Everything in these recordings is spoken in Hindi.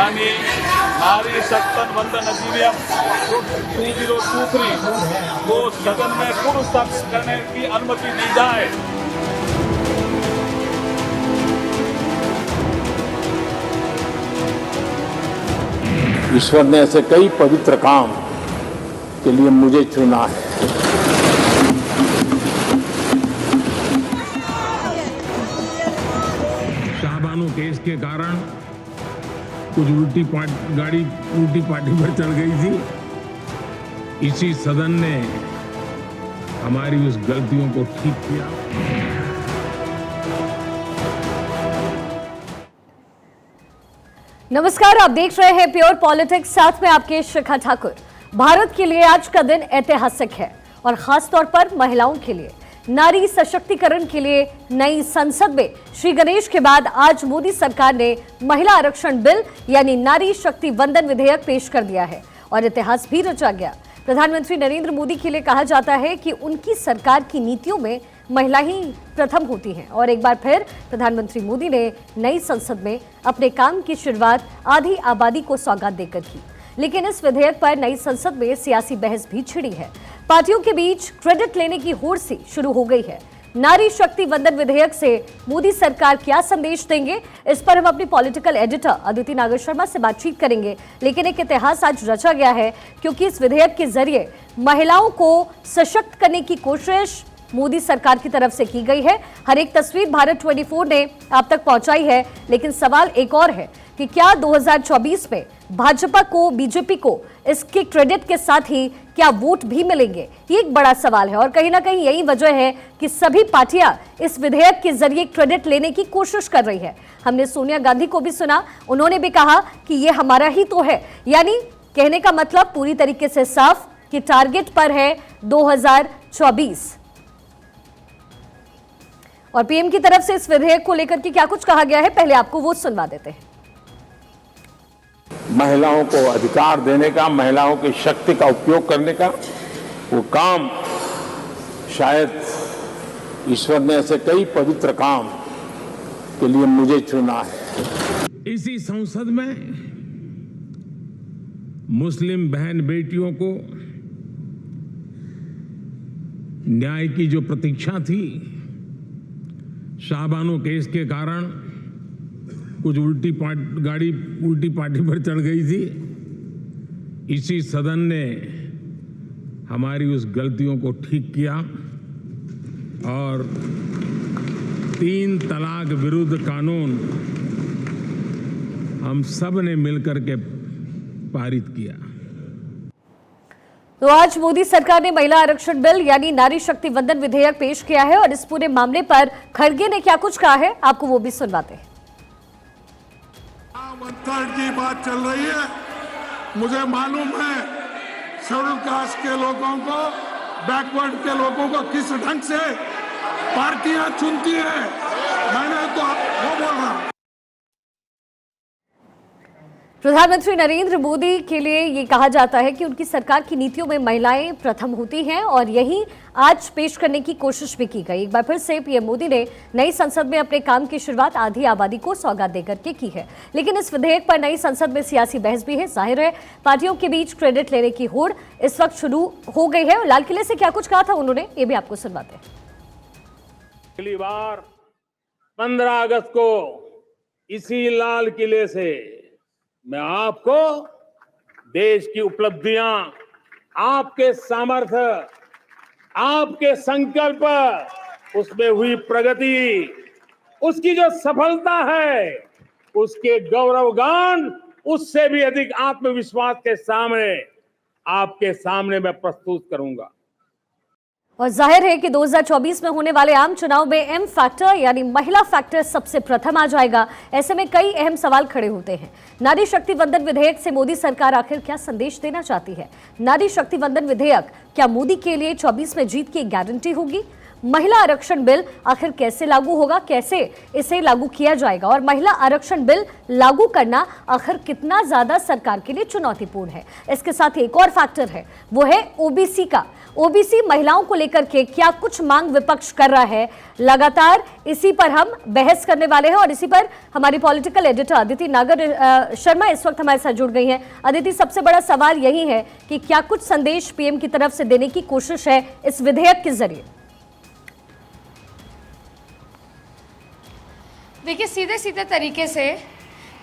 यानी नारी शक्ति वंदन अधिनियम 2023 को सदन में पुनः स्थापित करने की अनुमति दी जाए। ईश्वर ने ऐसे कई पवित्र काम के लिए मुझे चुना है। शाहबानो केस के कारण कुछ उल्टी पार्टी पर चढ़ गई थी। इसी सदन ने हमारी उस गलतियों को ठीक किया। नमस्कार, आप देख रहे हैं प्योर पॉलिटिक्स, साथ में आपके शिखा ठाकुर। भारत के लिए आज का दिन ऐतिहासिक है और खास तौर पर महिलाओं के लिए। नारी सशक्तिकरण के लिए नई संसद में श्री गणेश के बाद आज मोदी सरकार ने महिला आरक्षण बिल यानी नारी शक्ति वंदन विधेयक पेश कर दिया है और इतिहास भी रचा गया। प्रधानमंत्री नरेंद्र मोदी के लिए कहा जाता है कि उनकी सरकार की नीतियों में महिला ही प्रथम होती हैं और एक बार फिर प्रधानमंत्री मोदी ने नई संसद में अपने काम की शुरुआत आधी आबादी को सौगात देकर की। लेकिन इस विधेयक पर नई संसद में सियासी बहस भी छिड़ी है। पार्टियों के बीच क्रेडिट लेने की होड़ सी शुरू हो गई है। नारी शक्ति वंदन विधेयक से मोदी सरकार क्या संदेश देंगे, इस पर हम अपनी पॉलिटिकल एडिटर अदिति नागर शर्मा से बातचीत करेंगे। लेकिन एक इतिहास आज रचा गया है क्योंकि इस विधेयक के जरिए महिलाओं को सशक्त करने की कोशिश मोदी सरकार की तरफ से की गई है। हर एक तस्वीर भारत 24 ने आप तक पहुंचाई है। लेकिन सवाल एक और है कि क्या 2024 में भाजपा को, बीजेपी को इसके क्रेडिट के साथ ही क्या वोट भी मिलेंगे? ये एक बड़ा सवाल है और कहीं ना कहीं यही वजह है कि सभी पार्टियां इस विधेयक के जरिए क्रेडिट लेने की कोशिश कर रही है। हमने सोनिया गांधी को भी सुना, उन्होंने भी कहा कि ये हमारा ही तो है। यानी कहने का मतलब पूरी तरीके से साफ कि टारगेट पर है 2024। और पीएम की तरफ से इस विधेयक को लेकर के क्या कुछ कहा गया है, पहले आपको वो सुनवा देते हैं। महिलाओं को अधिकार देने का, महिलाओं की शक्ति का उपयोग करने का वो काम शायद ईश्वर ने ऐसे कई पवित्र काम के लिए मुझे चुना है। इसी संसद में मुस्लिम बहन बेटियों को न्याय की जो प्रतीक्षा थी, शाहबानो केस के कारण कुछ उल्टी पार्टी पर चढ़ गई थी। इसी सदन ने हमारी उस गलतियों को ठीक किया और 3 तलाक विरुद्ध कानून हम सब ने मिलकर के पारित किया। तो आज मोदी सरकार ने महिला आरक्षण बिल यानी नारी शक्ति वंदन विधेयक पेश किया है और इस पूरे मामले पर खड़गे ने क्या कुछ कहा है, आपको वो भी सुनवाते हैं। 1/3 की बात चल रही है। मुझे मालूम है शेड्यूल कास्ट के लोगों को, बैकवर्ड के लोगों को किस ढंग से पार्टियां चुनती है। मैंने तो वो बोल रहा हूं। प्रधानमंत्री नरेंद्र मोदी के लिए ये कहा जाता है कि उनकी सरकार की नीतियों में महिलाएं प्रथम होती हैं और यही आज पेश करने की कोशिश भी की गई। एक बार फिर से पीएम मोदी ने नई संसद में अपने काम की शुरुआत आधी आबादी को सौगात देकर के की है। लेकिन इस विधेयक पर नई संसद में सियासी बहस भी है। जाहिर है पार्टियों के बीच क्रेडिट लेने की होड़ इस वक्त शुरू हो गई है। लाल किले से क्या कुछ कहा था उन्होंने, ये भी आपको सुनवाते हैं। अगली बार 15 अगस्त को इसी लाल किले से मैं आपको देश की उपलब्धियां, आपके सामर्थ्य, आपके संकल्प, उसमें हुई प्रगति, उसकी जो सफलता है, उसके गौरवगान, उससे भी अधिक आत्मविश्वास के सामने आपके सामने मैं प्रस्तुत करूंगा। और जाहिर है कि 2024 में होने वाले आम चुनाव में एम फैक्टर यानी महिला फैक्टर सबसे प्रथम आ जाएगा। ऐसे में कई अहम सवाल खड़े होते हैं। नारी शक्ति वंदन विधेयक से मोदी सरकार आखिर क्या संदेश देना चाहती है? नारी शक्ति वंदन विधेयक क्या मोदी के लिए 24 में जीत की गारंटी होगी? महिला आरक्षण बिल आखिर कैसे लागू होगा, कैसे इसे लागू किया जाएगा और महिला आरक्षण बिल लागू करना आखिर कितना ज्यादा सरकार के लिए चुनौतीपूर्ण है। इसके साथ एक और फैक्टर है, वो है ओबीसी का। ओबीसी महिलाओं को लेकर के क्या कुछ मांग विपक्ष कर रहा है, लगातार इसी पर हम बहस करने वाले हैं और इसी पर हमारी पॉलिटिकल एडिटर अदिति नागर शर्मा इस वक्त हमारे साथ जुड़ गई हैं। अदिति, सबसे बड़ा सवाल यही है कि क्या कुछ संदेश पीएम की तरफ से देने की कोशिश है इस विधेयक के जरिए? देखिए, सीधे सीधे तरीके से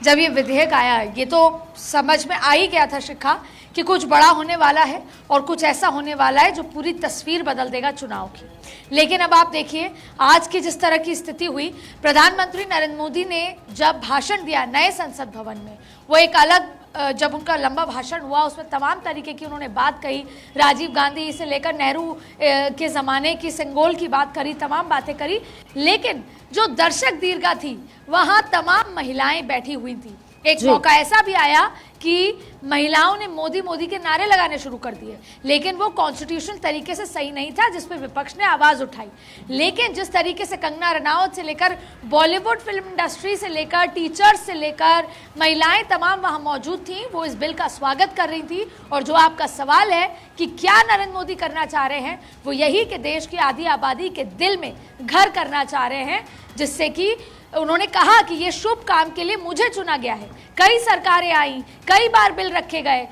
जब ये विधेयक आया, ये तो समझ में आ ही गया था शिखा कि कुछ बड़ा होने वाला है और कुछ ऐसा होने वाला है जो पूरी तस्वीर बदल देगा चुनाव की। लेकिन अब आप देखिए, आज की जिस तरह की स्थिति हुई, प्रधानमंत्री नरेंद्र मोदी ने जब भाषण दिया नए संसद भवन में, वो एक अलग, जब उनका लंबा भाषण हुआ उसमें तमाम तरीके की उन्होंने बात कही, राजीव गांधी से लेकर नेहरू के ज़माने की सिंगोल की बात करी, तमाम बातें करी। लेकिन जो दर्शक दीर्घा थी वहाँ तमाम महिलाएं बैठी हुई थी। एक मौका ऐसा भी आया कि महिलाओं ने मोदी मोदी के नारे लगाने शुरू कर दिए, लेकिन वो कॉन्स्टिट्यूशनल तरीके से सही नहीं था, जिस पे विपक्ष ने आवाज़ उठाई। लेकिन जिस तरीके से कंगना रनौत से लेकर बॉलीवुड फिल्म इंडस्ट्री से लेकर टीचर्स से लेकर महिलाएं तमाम वहाँ मौजूद थीं, वो इस बिल का स्वागत कर रही थी। और जो आपका सवाल है कि क्या नरेंद्र मोदी करना चाह रहे हैं, वो यही कि देश की आधी आबादी के दिल में घर करना चाह रहे हैं, जिससे कि उन्होंने कहा कि ये शुभ काम के लिए मुझे चुना गया है। कई सरकारें आई, कई बार बिल रखे गए,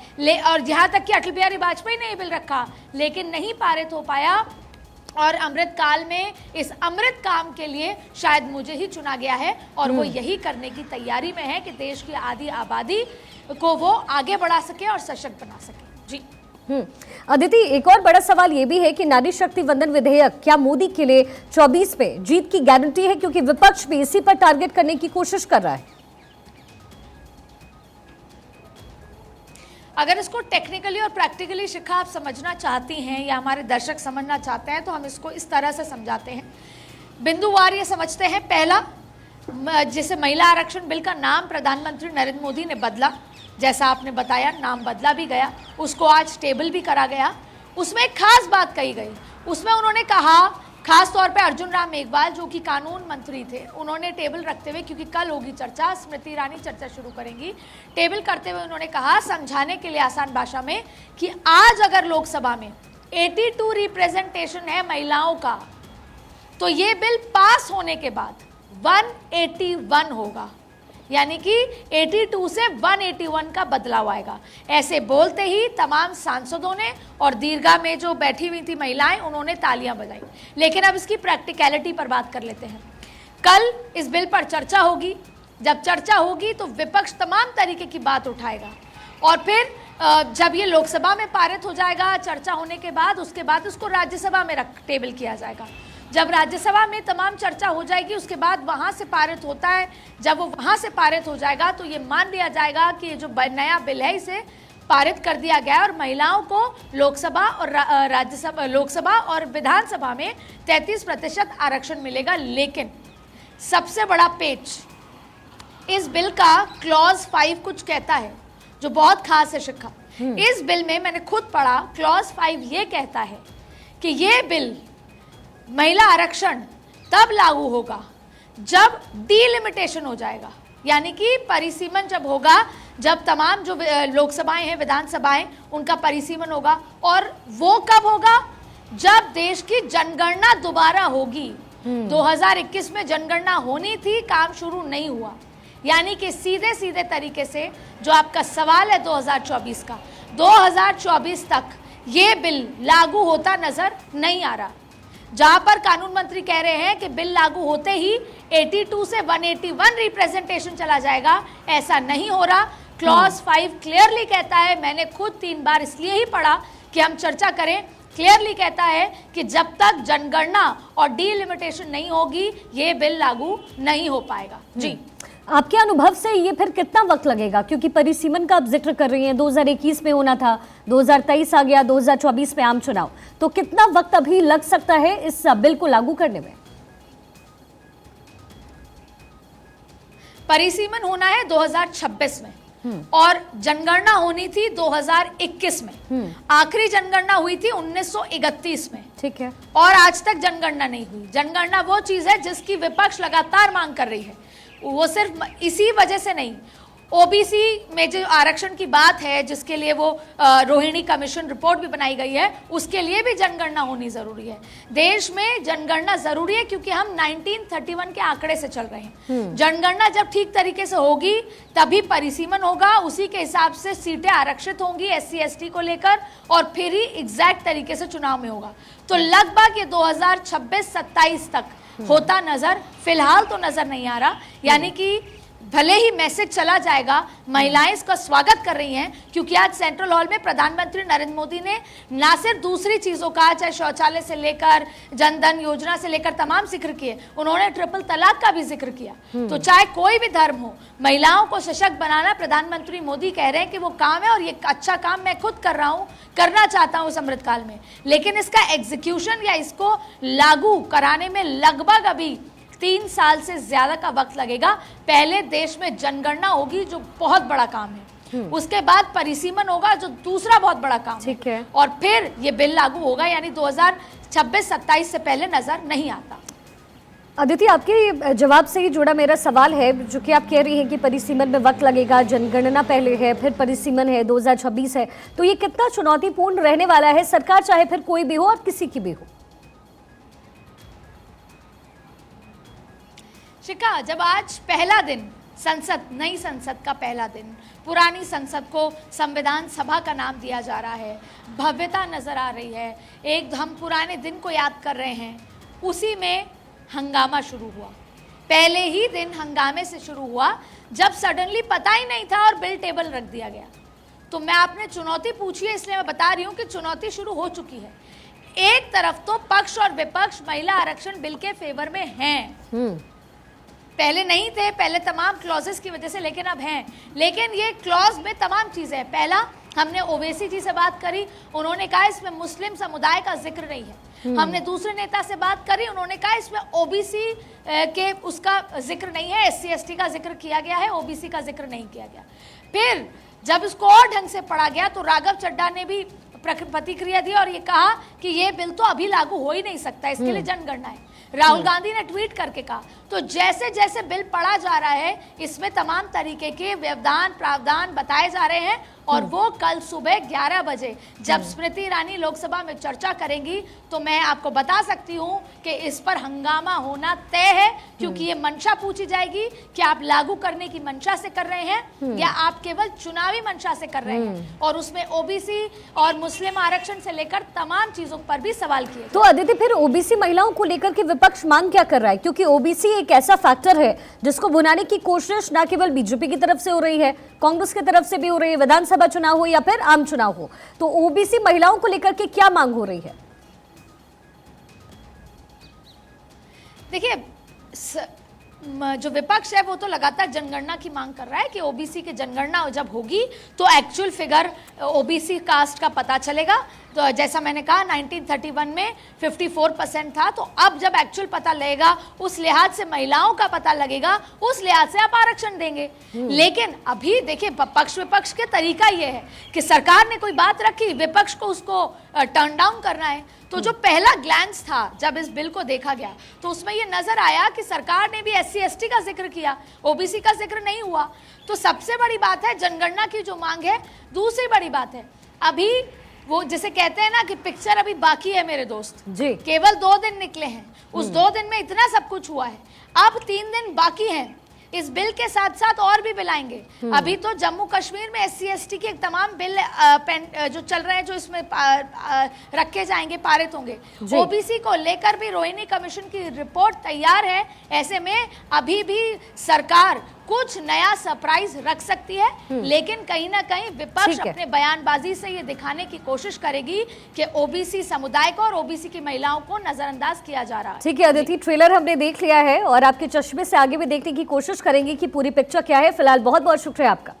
और यहाँ तक कि अटल बिहारी वाजपेयी ने ये बिल रखा, लेकिन नहीं पारित हो पाया। और अमृत काल में इस अमृत काम के लिए शायद मुझे ही चुना गया है, और वो यही करने की तैयारी में है कि देश की आधी आबादी को वो आगे बढ़ा सके और सशक्त बना सके। जी अदिति, एक और बड़ा सवाल ये भी है कि नारी शक्ति वंदन विधेयक क्या मोदी के लिए 24 पे जीत की गारंटी है, क्योंकि विपक्ष भी इसी पर टारगेट करने की कोशिश कर रहा है? अगर इसको टेक्निकली और प्रैक्टिकली शिखा आप समझना चाहती हैं या हमारे दर्शक समझना चाहते हैं तो हम इसको इस तरह से समझाते हैं, बिंदुवार ये समझते हैं। पहला, जैसे महिला आरक्षण बिल का नाम प्रधानमंत्री नरेंद्र मोदी ने बदला, जैसा आपने बताया नाम बदला भी गया, उसको आज टेबल भी करा गया। उसमें एक खास बात कही गई, उसमें उन्होंने कहा, खास तौर पे अर्जुन राम मेघवाल जो कि कानून मंत्री थे, उन्होंने टेबल रखते हुए, क्योंकि कल होगी चर्चा, स्मृति ईरानी चर्चा शुरू करेंगी, टेबल करते हुए उन्होंने कहा समझाने के लिए आसान भाषा में कि आज अगर लोकसभा में 82 रिप्रेजेंटेशन है महिलाओं का, तो ये बिल पास होने के बाद 181 होगा, यानी कि 82 से 181 का बदलाव आएगा। ऐसे बोलते ही तमाम सांसदों ने और दीर्घा में जो बैठी हुई थी महिलाएं, उन्होंने तालियां बजाई। लेकिन अब इसकी प्रैक्टिकलिटी पर बात कर लेते हैं। कल इस बिल पर चर्चा होगी, जब चर्चा होगी तो विपक्ष तमाम तरीके की बात उठाएगा, और फिर जब ये लोकसभा में पारित हो जाएगा चर्चा होने के बाद, उसके बाद उसको राज्यसभा में टेबल किया जाएगा। जब राज्यसभा में तमाम चर्चा हो जाएगी, उसके बाद वहाँ से पारित होता है, जब वो वहाँ से पारित हो जाएगा तो ये मान लिया जाएगा कि ये जो नया बिल है इसे पारित कर दिया गया और महिलाओं को लोकसभा और राज्यसभा, लोकसभा और विधानसभा में 33% आरक्षण मिलेगा। लेकिन सबसे बड़ा पेच इस बिल का क्लॉज 5 कुछ कहता है जो बहुत खास है शिखा। इस बिल में मैंने खुद पढ़ा, क्लॉज 5 ये कहता है कि ये बिल महिला आरक्षण तब लागू होगा जब डीलिमिटेशन हो जाएगा, यानी कि परिसीमन जब होगा, जब तमाम जो लोकसभाएं हैं, विधानसभाएं, उनका परिसीमन होगा। और वो कब होगा? जब देश की जनगणना दोबारा होगी। 2021 में जनगणना होनी थी, काम शुरू नहीं हुआ, यानी कि सीधे सीधे तरीके से जो आपका सवाल है 2024 का, 2024 तक ये बिल लागू होता नजर नहीं आ रहा। जहां पर कानून मंत्री कह रहे हैं कि बिल लागू होते ही 82 से 181 रिप्रेजेंटेशन चला जाएगा, ऐसा नहीं हो रहा। क्लॉज 5 क्लियरली कहता है, मैंने खुद 3 बार इसलिए ही पढ़ा कि हम चर्चा करें, क्लियरली कहता है कि जब तक जनगणना और डीलिमिटेशन नहीं होगी ये बिल लागू नहीं हो पाएगा। जी, आपके अनुभव से ये फिर कितना वक्त लगेगा, क्योंकि परिसीमन का आप जिक्र कर रही हैं, 2021 में होना था, 2023 आ गया, 2024 में आम चुनाव, तो कितना वक्त अभी लग सकता है इस बिल को लागू करने में? परिसीमन होना है 2026 में और जनगणना होनी थी 2021 में। आखिरी जनगणना हुई थी 1931 में। ठीक है। और आज तक जनगणना नहीं हुई। जनगणना वो चीज है जिसकी विपक्ष लगातार मांग कर रही है। वो सिर्फ इसी वजह से नहीं, ओबीसी में जो आरक्षण की बात है, जिसके लिए वो रोहिणी कमीशन रिपोर्ट भी बनाई गई है, उसके लिए भी जनगणना होनी जरूरी है। देश में जनगणना जरूरी है क्योंकि हम 1931 के आंकड़े से चल रहे हैं। जनगणना जब ठीक तरीके से होगी तभी परिसीमन होगा, उसी के हिसाब से सीटें आरक्षित होंगी एससी एसटी को लेकर, और फिर ही एग्जैक्ट तरीके से चुनाव में होगा। तो लगभग ये 2026-27 तक होता नजर फिलहाल तो नजर नहीं आ रहा। यानी कि भले ही मैसेज चला जाएगा, महिलाएं इसका स्वागत कर रही हैं क्योंकि आज सेंट्रल हॉल में प्रधानमंत्री नरेंद्र मोदी ने ना सिर्फ दूसरी चीजों का, चाहे शौचालय से लेकर जनधन योजना से लेकर तमाम जिक्र किए, उन्होंने ट्रिपल तलाक का भी जिक्र किया। तो चाहे कोई भी धर्म हो, महिलाओं को सशक्त बनाना प्रधानमंत्री मोदी कह रहे हैं कि वो काम है, और ये अच्छा काम मैं खुद कर रहा हूं, करना चाहता हूं इस अमृतकाल में। लेकिन इसका एग्जीक्यूशन या इसको लागू कराने में लगभग अभी 3 साल से ज्यादा का वक्त लगेगा। पहले देश में जनगणना होगी जो बहुत बड़ा काम है, उसके बाद परिसीमन होगा जो दूसरा बहुत बड़ा काम ठीक है, और फिर ये बिल लागू होगा। यानी 2026-27 से पहले नजर नहीं आता। अदिति, आपके जवाब से ही जुड़ा मेरा सवाल है, जो कि आप कह रही हैं कि परिसीमन में वक्त लगेगा, जनगणना पहले है, फिर परिसीमन है, 2026 है, तो ये कितना चुनौतीपूर्ण रहने वाला है, सरकार चाहे फिर कोई भी हो और किसी की भी हो? शिखा, जब आज पहला दिन नई संसद का पहला दिन, पुरानी संसद को संविधान सभा का नाम दिया जा रहा है, भव्यता नजर आ रही है, एक हम पुराने दिन को याद कर रहे हैं, उसी में हंगामा शुरू हुआ। पहले ही दिन हंगामे से शुरू हुआ जब सडनली पता ही नहीं था और बिल टेबल रख दिया गया। तो मैं आपने चुनौती पूछी है इसलिए मैं बता रही हूँ कि चुनौती शुरू हो चुकी है। एक तरफ तो पक्ष और विपक्ष महिला आरक्षण बिल के फेवर में हैं, पहले नहीं थे, पहले तमाम क्लॉजेस की वजह से, लेकिन अब हैं। लेकिन ये क्लॉज में तमाम चीजें हैं। पहला, हमने ओवैसी जी से बात करी, उन्होंने कहा इसमें मुस्लिम समुदाय का जिक्र नहीं है। हमने दूसरे नेता से बात करी, उन्होंने कहा इसमें ओबीसी के उसका जिक्र नहीं है, एससी एसटी का जिक्र किया गया है, ओबीसी का जिक्र नहीं किया गया। फिर जब इसको और ढंग से पढ़ा गया तो राघव चड्ढा ने भी प्रतिक्रिया दी और ये कहा कि ये बिल तो अभी लागू हो ही नहीं सकता, इसके लिए जनगणना है। राहुल गांधी ने ट्वीट करके कहा। तो जैसे जैसे बिल पढ़ा जा रहा है, इसमें तमाम तरीके के व्यवधान प्रावधान बताए जा रहे हैं, और वो कल सुबह 11 बजे जब स्मृति ईरानी लोकसभा में चर्चा करेंगी तो मैं आपको बता सकती हूं कि इस पर हंगामा होना तय है, क्योंकि ये मंशा पूछी जाएगी कि आप लागू करने की मंशा से कर रहे हैं या आप केवल चुनावी मंशा से कर रहे हैं, और उसमें ओबीसी और मुस्लिम आरक्षण से लेकर तमाम चीजों पर भी सवाल किए। तो अदिति, फिर ओबीसी महिलाओं को लेकर के विपक्ष मांग क्या कर रहा है? क्योंकि ओबीसी एक ऐसा फैक्टर है जिसको भुनाने की कोशिश ना केवल बीजेपी की तरफ से हो रही है, कांग्रेस की तरफ से भी हो रही है, विधानसभा चुनाव हो या फिर आम चुनाव हो, तो ओबीसी महिलाओं को लेकर के क्या मांग हो रही है? देखिए, जो विपक्ष है वो तो लगातार जनगणना की मांग कर रहा है कि ओबीसी की जनगणना जब होगी तो एक्चुअल फिगर ओबीसी कास्ट का पता चलेगा। तो जैसा मैंने कहा 1931 में 54% था, तो अब जब एक्चुअल पता लगेगा उस लिहाज से महिलाओं का पता लगेगा, उस लिहाज से आप आरक्षण देंगे। लेकिन अभी देखिए, पक्ष विपक्ष के तरीका ये है कि सरकार ने कोई बात रखी, विपक्ष को उसको टर्न डाउन करना है। तो जो पहला ग्लैंस था जब इस बिल को देखा गया तो उसमें ये नजर आया कि सरकार ने भी एससी एसटी का जिक्र किया, ओबीसी का जिक्र नहीं हुआ। तो सबसे बड़ी बात है जनगणना की जो मांग है। दूसरी बड़ी बात है, अभी वो जिसे कहते हैं ना कि पिक्चर अभी बाकी है मेरे दोस्त जी, केवल 2 दिन निकले हैं, उस 2 दिन में इतना सब कुछ हुआ है, अब 3 दिन बाकी हैं। इस बिल के साथ साथ और भी बिल आएंगे। अभी तो जम्मू कश्मीर में एससी एसटी के तमाम बिल जो चल रहे हैं, जो इसमें रखे जाएंगे, पारित होंगे। ओबीसी को लेकर भी रोहिणी कमीशन की रिपोर्ट तैयार है। ऐसे में अभी भी सरकार कुछ नया सरप्राइज रख सकती है, लेकिन कहीं ना कहीं विपक्ष अपने बयानबाजी से ये दिखाने की कोशिश करेगी कि ओबीसी समुदाय को और ओबीसी की महिलाओं को नजरअंदाज किया जा रहा है। ठीक है अदिति, ट्रेलर हमने देख लिया है और आपके चश्मे से आगे भी देखने की कोशिश करेंगे कि पूरी पिक्चर क्या है। फिलहाल बहुत बहुत शुक्रिया आपका।